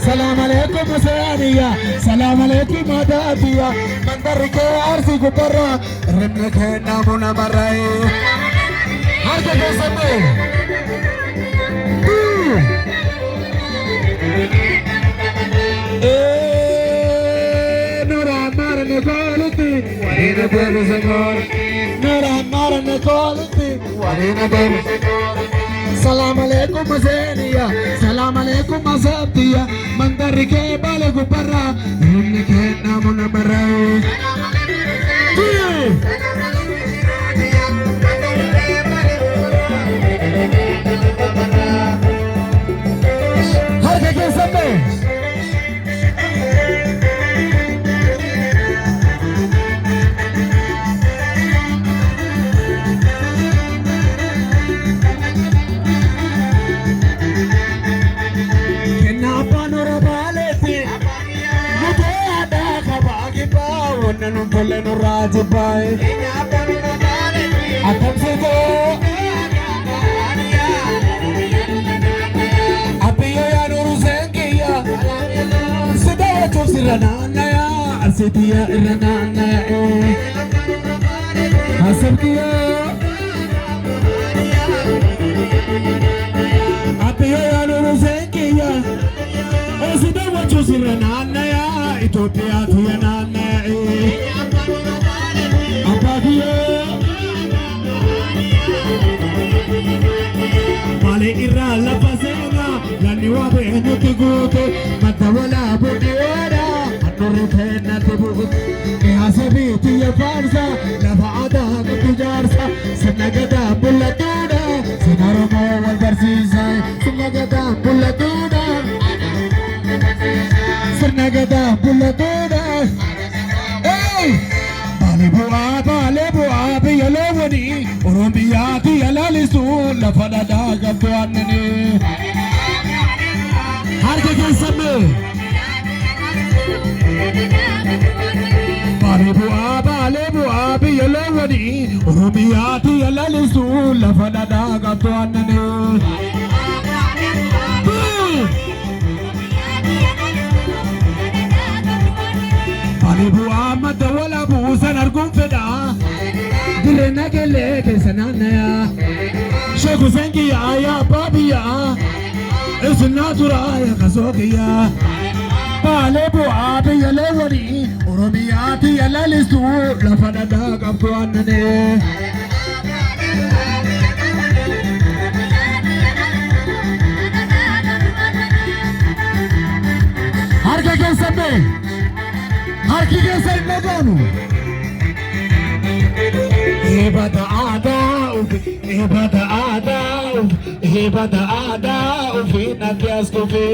Salam alaikum Masariya, salam alaikum Madadiya, Mandar ke arsi gupara, rimne ke namuna marai. Har ke sabe. Nura marne kolti, warina devu zagor. Nura marne kolti, warina devu zagor. Salam alaikum Masariya, salam alaikum Masadiya, Mandar ke bale gupara, rimne ke namuna marai. Har ke sabe. Nanu bolle no Rajbai. Atam se go. Apiya ya nuru zengiya. Sida cho sirana naya. Arsiya irana naya. Hasab kiya. Apiya ya nuru zengiya. Sida cho sirana naya. Ethiopia thiyana naya. Male irra la pasena, la niwa behnu tigutu, matawala budiera, anuru thena tibutu. Hasabi tiya farsa, la baada kujarsa, sanagada bullatuda, sanaramo wal barsisa, sanagada bullatuda, sanagada bullatuda. Hey! Bale bua biyalawani, Oromia biyalalisu, la Filadhaa gabduanni. Har ke sabe. Bale bua biyalawani, Oromia biyalalisu, la Filadhaa gabduanni. Bua madawala buusan arguun fedha dileena kelee keessanaan naya sheeku sengiyaa yaa baabiyaa isinaa turaa yaa kasookiyaa baalee bu'aa biyya leewwanii Oromiyaa biyya lalistuu lafa dhagaa qabdu annanee. Harka keessan bee. Harki keessa hin dhagaanu. Hebata aadaa ufi natti as kufi.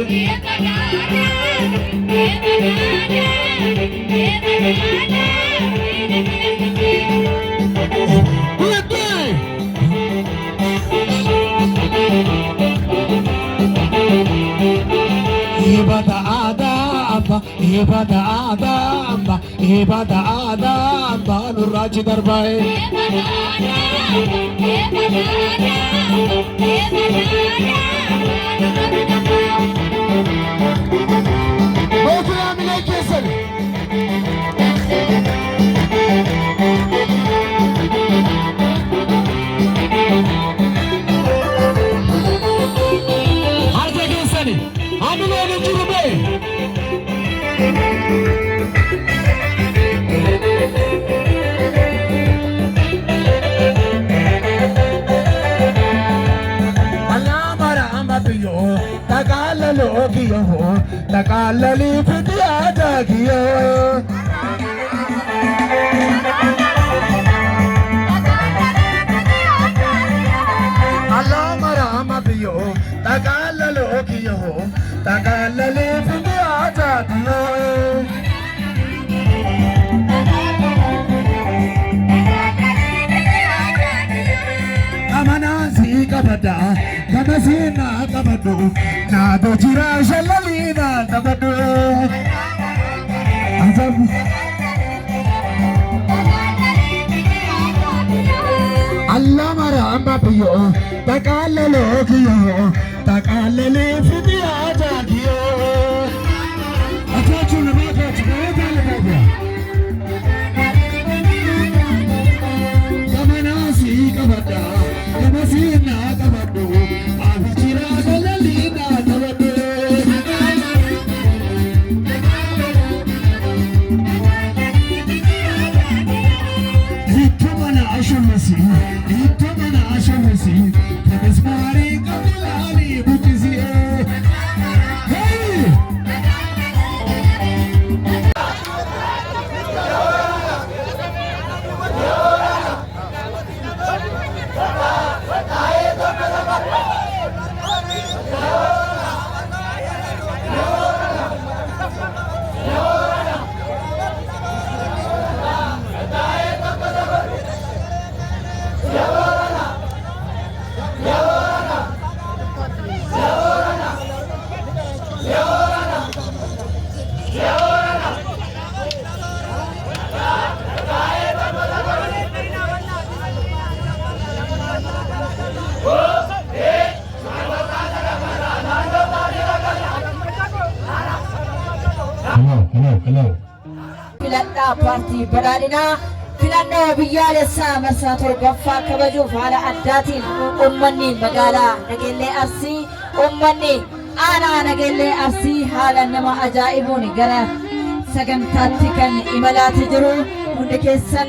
Hebata amba nurrachi darbae. Takalali fitiada kiyo. Allah marama biyo. Takalalo kiyo. Takalali fitiada kiyo. Amanasi kabada, kanasi na kabado, na dojira shalali na kabado. Azam. Allah maramba biyo, Takallalokiyo, takallale fitiyajakiyo. Atachu namaka chukayeta lekaja. Kamanasi kabada, kamasina kabado, abichira galalina kabado. Hitomana ashomasi, hitomana ashomasi. Ismari kabilani butiziye. Hey! Hello. Filadhaa paartii badhaadhinaa filannoo biyyaalessaa marsaa torbaffaa kabajuuf haala addaatiin uummanni magaalaa Nageellee Arsii uummanni aanaa Nageellee Arsii haala nama ajaa'ibuun gara sagantaatti kan imalaa jiru hundi keessan